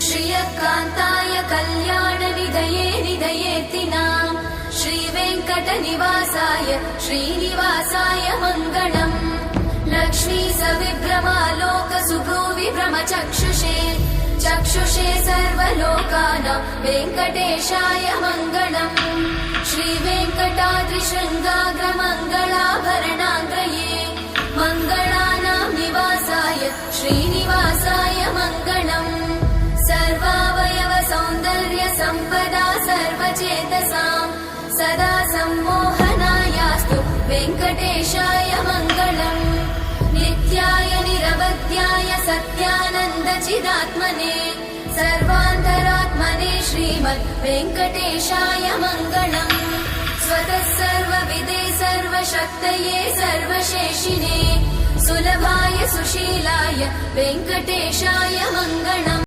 श्रियकान्ताय कल्याणनिधये निधयेऽर्थिनाम् श्रीवेङ्कटनिवासाय श्रीनिवासाय मङ्गलम् लक्ष्मी सविभ्रमालोकसुभ्रूविभ्रमचक्षुषे चक्षुषे सर्वलोकानां वेङ्कटेशाय मङ्गलम् श्रीवेङ्कटाद्रिशृङ्गाग्रमङ्गलाभरणाङ्ग्रये मङ्गलानां निवासाय श्रीनिवासाय मङ्गलम् सर्वावयव सौन्दर्य सम्पदा सर्वचेतसां सदा सम्मोहनायास्तु वेङ्कटेशाय मङ्गलम् नित्याय निरवध्याय सत्यानन्दचिदात्मने सर्वान्तरात्मने श्रीमद् वेङ्कटेशाय मङ्गलम् स्वतः सर्वविदे सर्वशक्तये सर्वशेषिने सुलभाय सुशीलाय वेङ्कटेशाय मङ्गलम्।